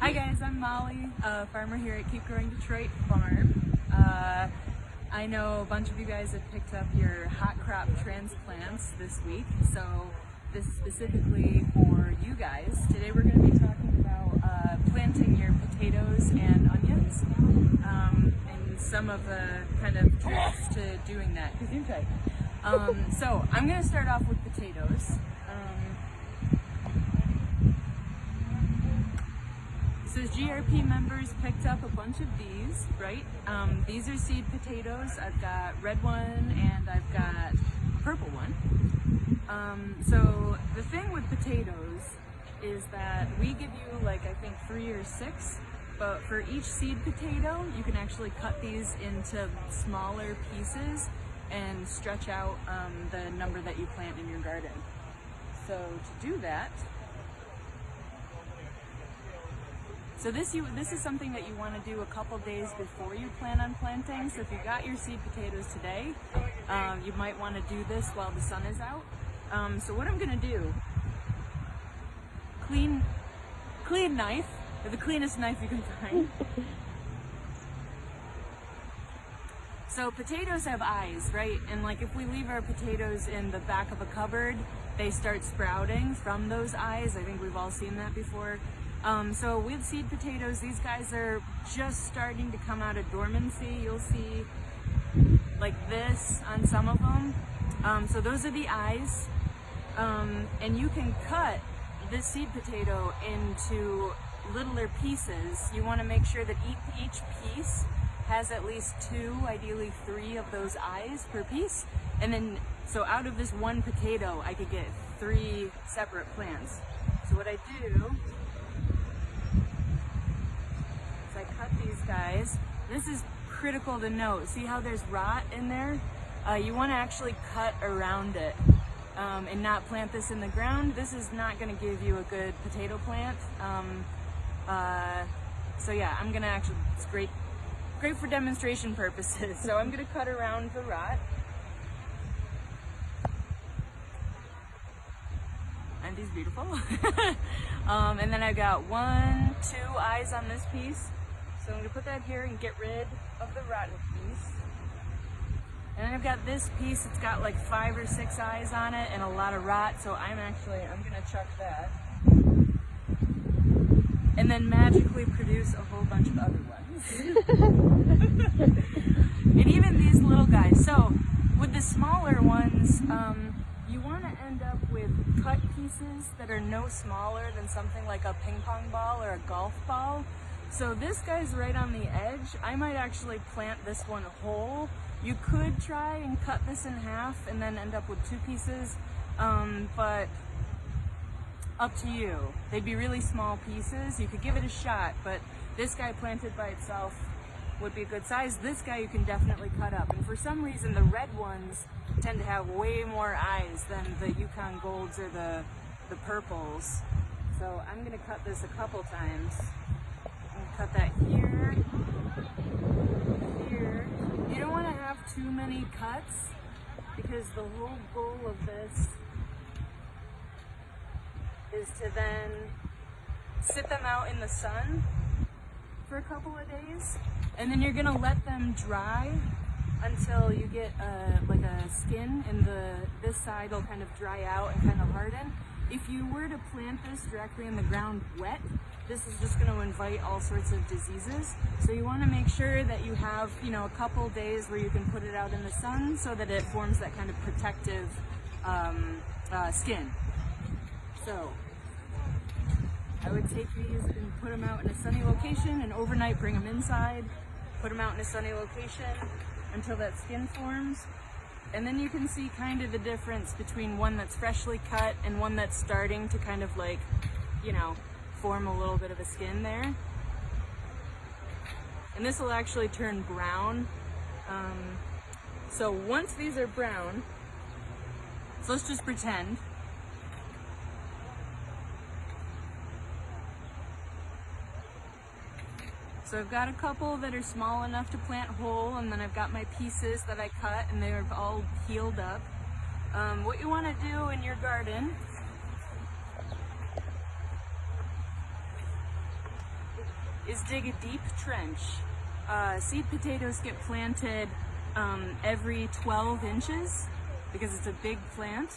Hi guys, I'm Molly, a farmer here at Keep Growing Detroit Farm. I know a bunch of you guys have picked up your hot crop transplants this week, so this is specifically for you guys. Today we're going to be talking about planting your potatoes and onions, and some of the kind of tricks to doing that. So I'm going to start off with potatoes. So GRP members picked up a bunch of these, right? These are seed potatoes. I've got red one and I've got purple one. So the thing with potatoes is that we give you like I think 3 or 6, but for each seed potato you can actually cut these into smaller pieces and stretch out the number that you plant in your garden. So to do that, so this is something that you want to do a couple days before you plan on planting. So if you got your seed potatoes today, you might want to do this while the sun is out. So what I'm going to do, clean knife, or the cleanest knife you can find. So potatoes have eyes, right? And like if we leave our potatoes in the back of a cupboard, they start sprouting from those eyes. I think we've all seen that before. So with seed potatoes, these guys are just starting to come out of dormancy. You'll see like this on some of them. So those are the eyes. And you can cut this seed potato into littler pieces. You want to make sure that each piece has at least 2, ideally 3 of those eyes per piece. And then, so out of this one potato, I could get 3 separate plants. So what I do, I cut these guys. This is critical to note. See how there's rot in there? You want to actually cut around it and not plant this in the ground. This is not going to give you a good potato plant. So yeah, I'm going to actually, it's great for demonstration purposes. So I'm going to cut around the rot. And these beautiful. And then I've got 1, 2 eyes on this piece. So I'm going to put that here and get rid of the rotten piece. And then I've got this piece, it's got like 5 or 6 eyes on it and a lot of rot, so I'm going to chuck that. And then magically produce a whole bunch of other ones. And even these little guys. So with the smaller ones, you want to end up with cut pieces that are no smaller than something like a ping pong ball or a golf ball. So this guy's right on the edge. I might actually plant this one whole. You could try and cut this in half and then end up with 2 pieces, but up to you. They'd be really small pieces. You could give it a shot, but this guy planted by itself would be a good size. This guy you can definitely cut up. And for some reason, the red ones tend to have way more eyes than the Yukon Golds or the purples. So I'm gonna cut this a couple times. Cut that here, here. You don't want to have too many cuts because the whole goal of this is to then sit them out in the sun for a couple of days, and then you're gonna let them dry until you get like a skin, and this side will kind of dry out and kind of harden. If you were to plant this directly in the ground wet, this is just going to invite all sorts of diseases. So you want to make sure that you have, a couple days where you can put it out in the sun so that it forms that kind of protective skin. So I would take these and put them out in a sunny location, and overnight bring them inside, put them out in a sunny location until that skin forms. And then you can see kind of the difference between one that's freshly cut and one that's starting to kind of like, form a little bit of a skin there. And this will actually turn brown. So once these are brown, so let's just pretend. So I've got a couple that are small enough to plant whole, and then I've got my pieces that I cut and they're all healed up. What you want to do in your garden is dig a deep trench. Seed potatoes get planted every 12 inches because it's a big plant,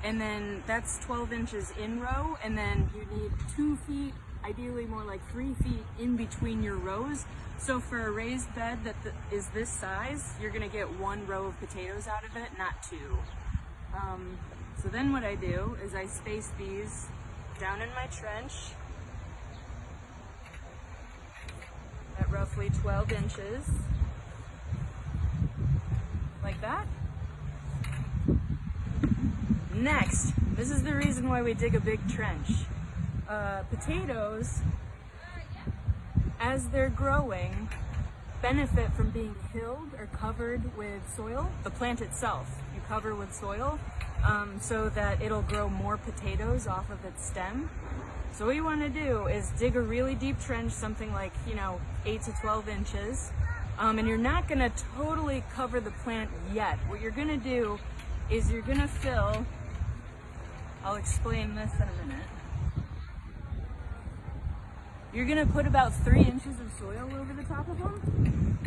and then that's 12 inches in row, and then you need 2 feet, ideally more like 3 feet in between your rows. So for a raised bed that is this size, you're gonna get 1 row of potatoes out of it, not 2. So then what I do is I space these down in my trench at roughly 12 inches, like that. Next, this is the reason why we dig a big trench. Potatoes, as they're growing, benefit from being hilled or covered with soil. The plant itself, you cover with soil so that it'll grow more potatoes off of its stem. So what you want to do is dig a really deep trench, something like, 8 to 12 inches. And you're not going to totally cover the plant yet. What you're going to do is you're going to fill, I'll explain this in a minute. You're going to put about 3 inches of soil over the top of them.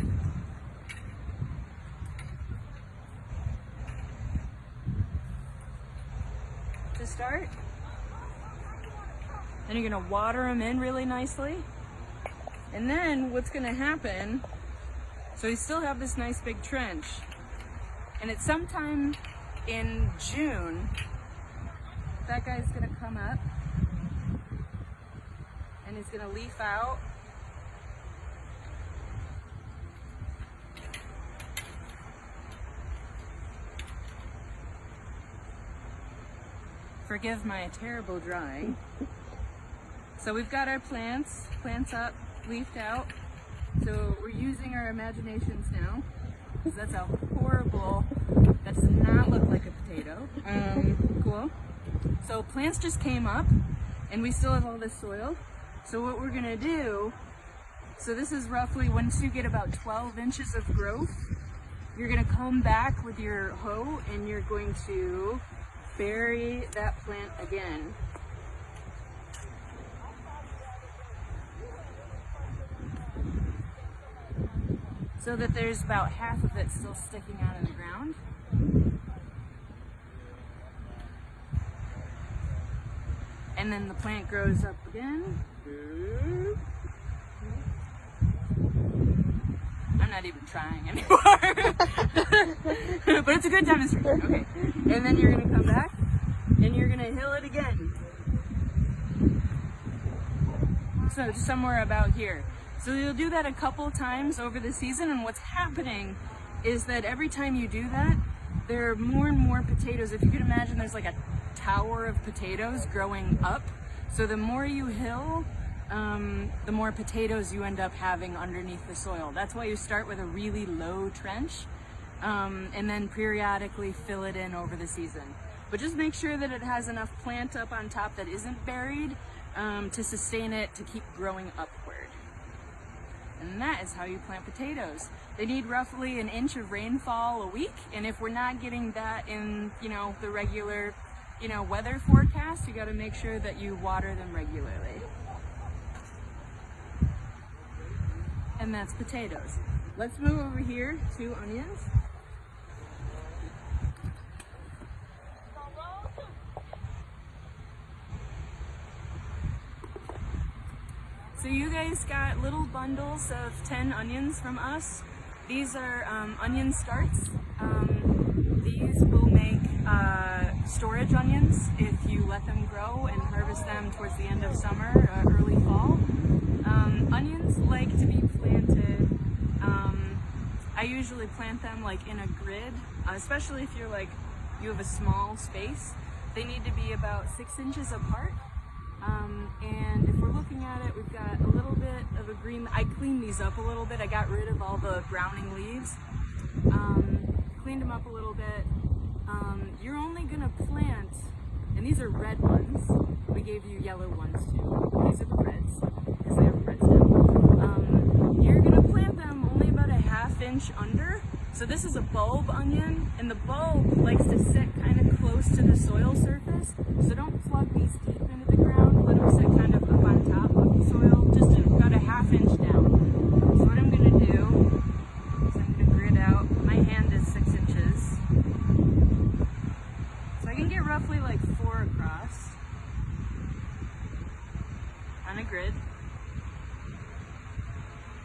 To start. Then you're going to water them in really nicely. And then what's going to happen, so you still have this nice big trench, and it's sometime in June, that guy's going to come up and he's going to leaf out. Forgive my terrible drawing. So we've got our plants up, leafed out. So we're using our imaginations now, because that's a horrible, that does not look like a potato. Cool. So plants just came up, and we still have all this soil. So what we're gonna do, so this is roughly, once you get about 12 inches of growth, you're gonna come back with your hoe and you're going to bury that plant again. So that there's about half of it still sticking out of the ground. And then the plant grows up again. I'm not even trying anymore. But it's a good demonstration. Okay. And then you're gonna come back and you're gonna hill it again. So somewhere about here. So you'll do that a couple times over the season, and what's happening is that every time you do that, there are more and more potatoes. If you could imagine, there's like a tower of potatoes growing up. So the more you hill, the more potatoes you end up having underneath the soil. That's why you start with a really low trench, and then periodically fill it in over the season. But just make sure that it has enough plant up on top that isn't buried to sustain it to keep growing upward. And that is how you plant potatoes. They need roughly 1 inch of rainfall a week, and if we're not getting that in, the regular, weather forecast, you got to make sure that you water them regularly. And that's potatoes. Let's move over here to onions. So you guys got little bundles of 10 onions from us. These are onion starts. These will make storage onions if you let them grow and harvest them towards the end of summer, early fall. Onions like to be planted, I usually plant them like in a grid, especially if you have a small space. They need to be about 6 inches apart. And if we're looking at it, we've got a little bit of a green. I cleaned these up a little bit. I got rid of all the browning leaves. Cleaned them up a little bit. You're only gonna plant, and these are red ones. We gave you yellow ones too. These are the reds, because they have a red stem. You're gonna plant them only about a 1/2 inch under. So this is a bulb onion, and the bulb likes to sit kind of close to the soil surface. So don't plug these deep into the ground. Let them sit kind of up on top of the soil, just about a 1/2 inch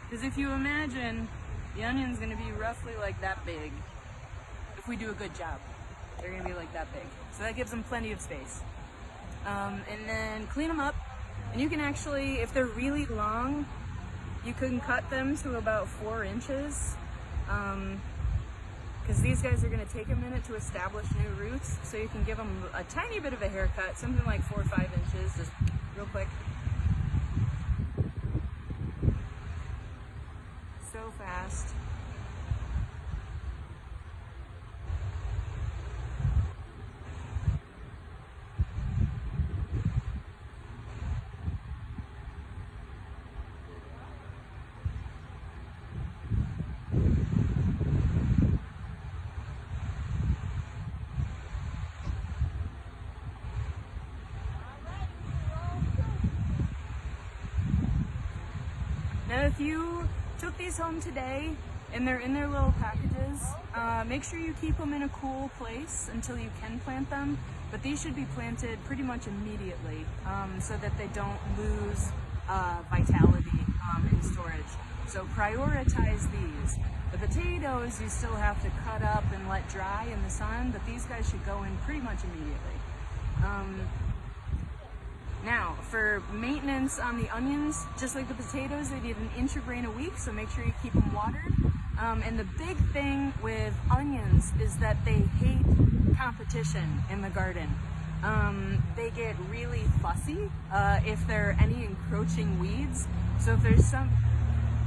Because if you imagine, the onion's gonna be roughly like that big. If we do a good job, they're gonna be like that big. So that gives them plenty of space. And then clean them up. And you can actually, if they're really long, you can cut them to about 4 inches. Because these guys are gonna take a minute to establish new roots. So you can give them a tiny bit of a haircut, something like 4 or 5 inches, just real quick. So fast. Now if you took these home today and they're in their little packages, make sure you keep them in a cool place until you can plant them. But these should be planted pretty much immediately so that they don't lose vitality in storage. So prioritize these. The potatoes you still have to cut up and let dry in the sun, but these guys should go in pretty much immediately. Now, for maintenance on the onions, just like the potatoes, they need an inch of rain a week, so make sure you keep them watered. And the big thing with onions is that they hate competition in the garden. They get really fussy if there are any encroaching weeds. So if there's some,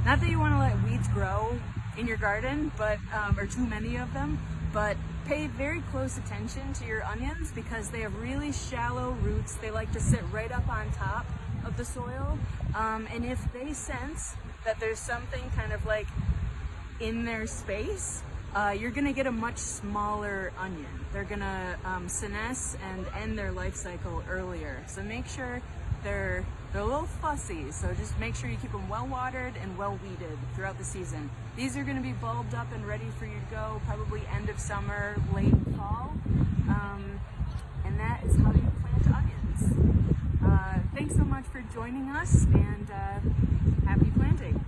not that you want to let weeds grow in your garden, but or too many of them, but pay very close attention to your onions because they have really shallow roots. They like to sit right up on top of the soil. And if they sense that there's something kind of like in their space, you're gonna get a much smaller onion. They're gonna senesce and end their life cycle earlier. So make sure they're a little fussy, so just make sure you keep them well watered and well weeded throughout the season. These are going to be bulbed up and ready for you to go probably end of summer, late fall, and that is how you plant onions. Thanks so much for joining us, and happy planting.